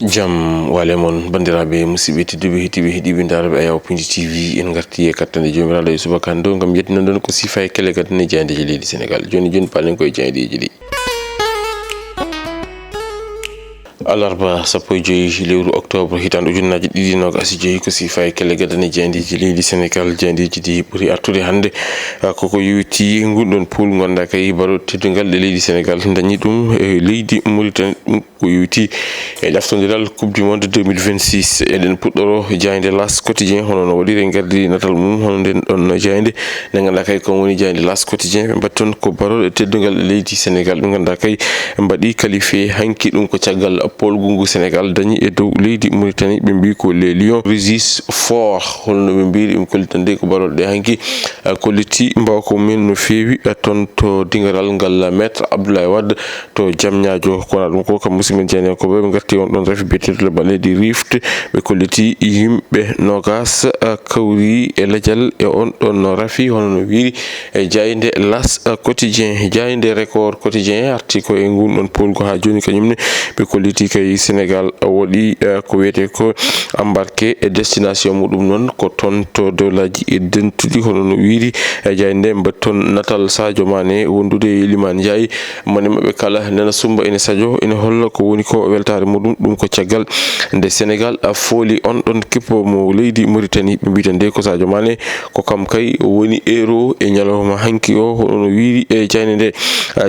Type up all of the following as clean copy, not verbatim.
jam wale mon bandiraɓe musidɓe tedduɓe hettiɓe heeɗiɓe daraɓe Ayaw Pinji TV en garti e kattande jomiraɗo e subakando gam yettinan ɗon ko sifa e kele gadane jeyandeji leydi Sénégal joni palen koye jeyandeji ɗi. alarba sappo e joyi lewru octobre hitande ujunnaje ɗiɗi nogas joyi ko sifa e kele gadane jeyandeji leydi Sénégal jeyandeji ɗi ɓuuri artude hande koko yewti gunɗon pool gonɗa kay baro teddugal ɗe leydi Sénégal dañi ɗum e leydi Mauritanie ko yewti e ɗaftodiral coupe du monde 2026 eɗen puɗɗoro jayde las quotidien hono no waɗiri gardi natal mum hono nden ɗon jayde nde ganduɗa kay kon woni jayde las quotidien ɓe batton ko baro teddugal ɗe leydi Sénégal ɓe ganduɗa kay mbaɗi qualifié hanki ɗum ko caggal pol gungu Sénégal dañi e dow leydi Mauritanie ɓe mbi ko les lions résistent fort holno ɓe mbiri ɗum kollitande ko baroɗe ɗe hanki kolliti mbaw ko men no fewi toon to dingaral ngal maître Abdoulaye Wade to jamñajo kona ɗum ko kam musidɓe jeeni ko ɓe garti on ɗon rafi beteɗo baledi rift ɓe kolliti yimɓe nogas kawri e ladial e on ɗon rafi hono no wiri e jayde las quotidien jayde record quotidien arti ko e ngun ɗon polgo ha joni kañumne ɓe kolliti kay Sénégal waɗi ko wiyete ko embarqué e destination muɗum noon ko toon to dowlaji e dentuɗi hono no wiri e jayde mbatton natal Sadio Mané wondude e Iliman Ndiaye mone mabɓe kala nana sumba ene Sadio ene holla ko woni ko weltare muɗum ɗum ko caggal nde Sénégal fooli on ɗon kippo mo leydi Mauritanie ɓe mbita nde ko Sadio Mané ko kam kay woni héros e ñalawma hanki o hono no wiri e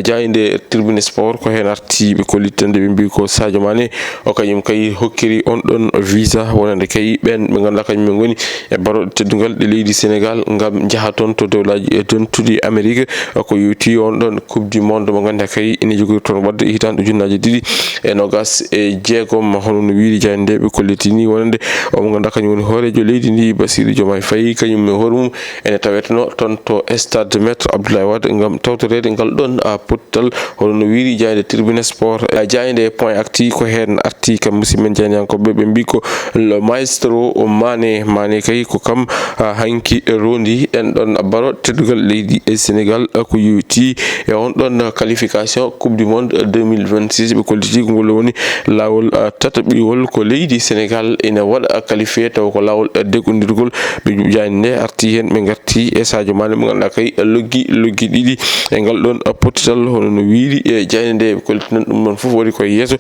jayde tribune sport ko hen arti ɓe kollitande ɓe mbi ko Sadio Mané o kañum kay hokkiri on ɗon visa wonande kay ɓen ɓe ganduɗa kañum ɓe goni e baro teddugal ɗe leydi Sénégal gam jaaha toon to dowlaji e dontuɗi Amérique ko yewti on ɗon coupe du monde mo ganduɗa kay ene jogori toon wadde hitande ujunnaje ɗiɗi e nogas e jeegom hono no wiri jayde ɓe kollitini wonande omo ganduɗa kañum woni hoorejo leydi ndi Bassirou Diomaye Faye kañum e hooremum ene tawetno toon to stade maître Abdoulaye Wade gam tawtorede ngal ɗon pottal hono no wiri jayde tribune sport jayde point acti ko hen arti kam musidmen jeeniyankoɓe ɓe mbi ko le maestro Mané kay ko kam hanki rondi en ɗon baro teddugal leydi e Sénégal ko yewti e on ɗon qualification coupe du monde 2026 ɓe kolliti ko ngol woni lawol tataɓiwol ko leydi Sénégal ene waɗa qualifié taw ko lawol deggodirgol ɓe jani nde arti hen ɓe garti e Sadio Mané mo ganduɗa kay loggi ɗiɗi e ngal ɗon pottital hono no wiri e jayde nde ɓe kollitinan ɗum ɗon foof waɗi koye yeeso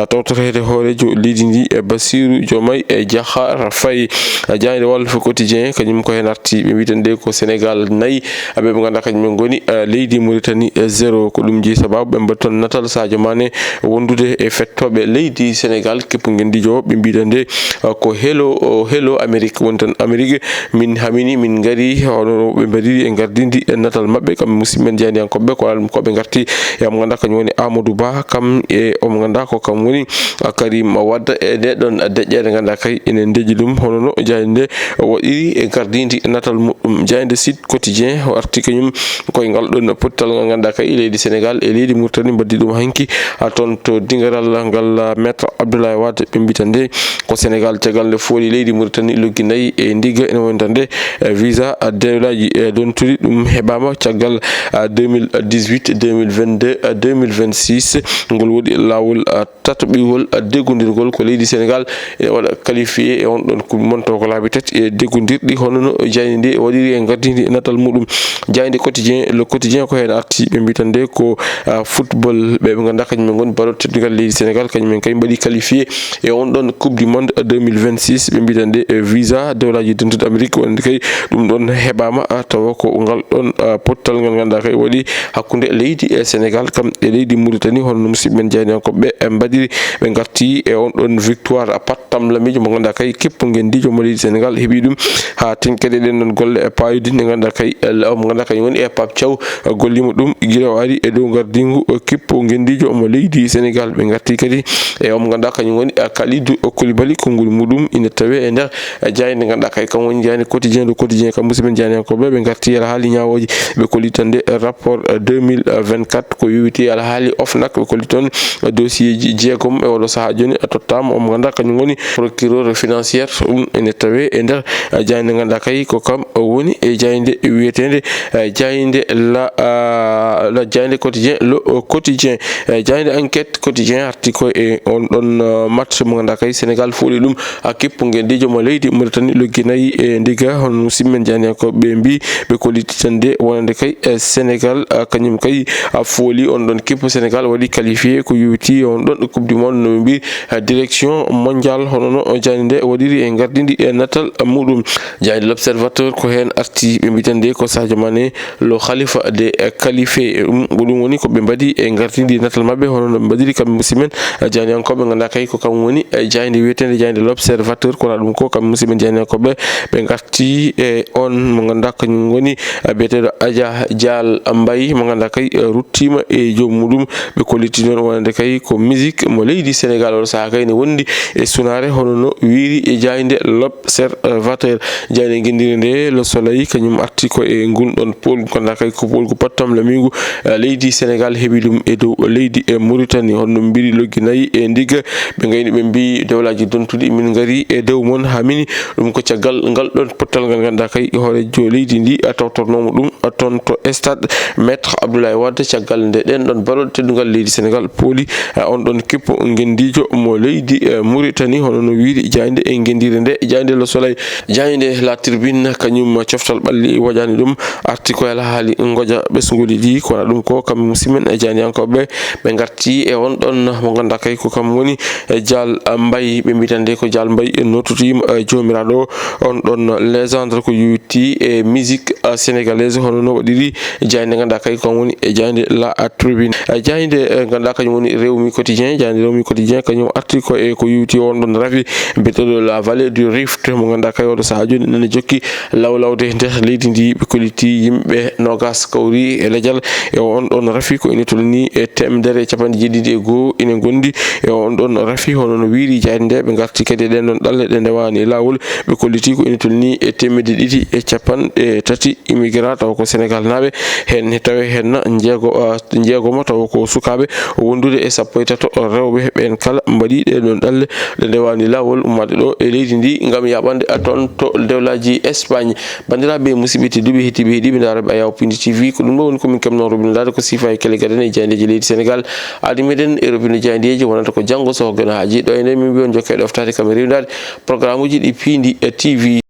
tawtorede hoorejo leydi ndi e Bassirou Diomaye e Diakhar Faye jayde Walf Quotidien kañum ko hen arti ɓe mbiten nde ko Sénégal nayyi ɓe ganduɗa kañum goni leydi Mauritanie 0 ko ɗum jeeyi sababu ɓe mbatton natal Sadio Mané wondude e fettoɓe leydi Sénégal keppu gendijo ɓe mbita nde ko hello Amérique woni tan Amérique min hamini min gari hono ɓe mbaɗiri e gardidi e natal mabɓe kam musidɓe jeeniyankoɓe ko alum koɓe garti e omo ganduɗa kañum woni Amadou Ba kam e omo ganduɗa ko kam woni Karim Wade e nde ɗon deƴƴere ganduɗa kay ene deeƴi ɗum hono no jayde nde waɗiri e gardidi natal muɗum jayde Sud Quotidien o arti kañum koye ngal ɗon pottal ngal ganduɗa kay leydi Sénégal e leydi Mauritanie mbaddi ɗum hanki toon to dingaral ngal maître Abdoulaye Wade ɓe mbita nde ko Sénégal caggal nde fooli leydi Mauritanie loggi nayyi e ndigga ene wonta nde visa dewlaji dontuɗi ɗum heɓama caggal 2018 2022 2026 ngol woɗi lawol tataɓiwol deggodirgol ko leydi Sénégal e waɗa qualifié e on ɗon coupe monto ko laabi tati e deggodirɗi hono no jayde nde waɗiri e gardidi natal muɗum jayde quotidien le quotidien ko hen arti ɓe mbitan nde ko football ɓe ganduɗa kañum goni baro teddugal leydi Sénégal kañumen kay mbaɗi qualifié e on ɗon coupe du monde 2026 ɓe mbitan nde visa dewlaji dentude Amérique wonde kay ɗum ɗon heɓama tawa ko ngal ɗon pottal ngal ganduɗa kay waɗi hakkude leydi e Sénégal kam e leydi Mauritanie hono no musidɓe jeeniyankoɓe mbaɗiri ɓe garti e on ɗon victoire pattam lamijo mo ganduɗa kay keppu gendijo mo leydi Sénégal heeɓi ɗum ha tenkede ɗen ɗon golle e payudi nde ganduɗa kay mo ganduɗa kañum woni e Pape Thiaw gollima ɗum guila o ari e dow gardingu keppu gendijo mo leydi Sénégal ɓe garti kadi e omo ganduɗa kañum woni Kalidou Koulibaly konngol muɗum ina tawe e nder jayde ganduɗa kay kam woni jayde quotidien le quotidien kam musidɓe jeeniyankoɓe ɓe garti ala haali ñawoji ɓe kollitande rapport 2024 ko yowiti ala haali OFNAC ɓe kolli toon dossier ji jeegom e oɗo saha joni tottama omo ganduɗa kañum woni procureur financière ɗum ene tawe e nder jayde ganduɗa kay ko kam woni e jayde wiyetede jayde la jayde quotidien le quotidien jayde enquête quotidien arti ko e on ɗon match mo ganduɗa kay Sénégal fuuɗi ɗum kippu guendijo mo leydi Mauritanie logginayi e ndiga hono musidmen janiyankoɓe mbi ɓe kollititande wonande kay Sénégal kañum kay fooli on ɗon kippu Sénégal waɗi qualifié ko yuti on ɗon coupe du monde no mbi direction mondial hono no jayde nde waɗiri e gardidi e natal muɗum jayde l'observateur ko hen arti ɓe mbitande ko Sadio Mané lo khalifa de qualifié ɗum woni ko ɓe mbaɗi e gardidi natal mabɓe hono no ɓe mbaɗiri kamɓe musidmen janiyankoɓe ganduɗa kay ko kam woni jayde wiyetede jayde l'observateur kono ɗum ko kamɓe musidmen janiyankoɓe ɓe garti e on mo ganduɗa kañum woni biyeteɗo Adja Dial Mbaye mo ganduɗa kay ruttima e jomuɗum ɓe kolliti noon wonande kay ko musique mo leydi Sénégal oɗo saaha kay ne wondi e sunare hono no wiiri e jayde l'observateur jayde guindiri nde le soleil kañum arti ko e gunɗon pol ganduɗa kay ko pol ko pattam lamigu leydi Sénégal heeɓi ɗum e dow leydi e Mauritanie honno mbiri logginayi e ndigga ɓe gayni ɓe mbi dewlaji dontuɗi min gari e dow mon hamini ɗum ko caggal ngal ɗon pottal ngal ganduɗa kay hoorejo leydi ndi tawtornomo ɗum toon to stade maître Abdoulaye Wade caggal nde ɗen ɗon baɗoɗe teddugal leydi Sénégal pooli on ɗon kippo guendijo mo leydi Mauritanie hono no wiiri jayde e guendire nde jayde le soleil jayde la tribune kañum coftal ɓalli waƴani ɗum arti ko ala haali goja ɓesguli ɗi kono ɗum ko kam musidmen e janiyankoɓe ɓe garti e on ɗon mo ganduɗa kay ko kam woni Dial Mbaye ɓe mbitande ko Dial Mbaye nottotima jomiraɗo on ɗon légende ko yuti e musique sénégalaise hono no waɗiri jayde ganduɗa kay kam woni e jayde la tribune jayde ganduɗa kañum woni Rewmi quotidien jayde Rewmi quotidien kañum arti ko e ko yuti on ɗon rafi mbiyeteɗo la vallée du Rift mo ganduɗa kay oɗo saaha joni nene jokki lawlawde nder leydi ndi ɓe kolliti yimɓe nogas kawri e leƴal e on ɗon rafi ko ina tolni e temedere capanɗe jeeɗiɗi e goho ina gondi e on ɗon rafi hono no wiiri jayde nde ɓe garti kadi ɗen ɗon ɗalle ɗe ndewani e lawol ɓe kolliti ko ina tolni e temedde ɗiɗi e capanɗe tati immigrant taw ko Sénégal naɓe hen tawe hen jeegoma taw ko sukaɓe wondude e sappo e tato rewɓe ɓen kala mbaɗi ɗe ɗon ɗalle ɗe ndewani lawol ummade ɗo e leydi ndi gam yaɓande toon to dewlaji Espagne bandiraɓe musidɓe tedduɓe hettiɓe heeɗiɓe daraɓe Ayaw Pindi TV ko ɗum ɗo woni komin kamno robinidade ko sifa e kele gaden e jayndeji leydi Sénégal adi meɗen e robine jayndeji wonata ko janggo so hoggana haaji ɗo ene min mbiyon jokke ɗoftade kam rewdade programme uji ɗi Pindi TV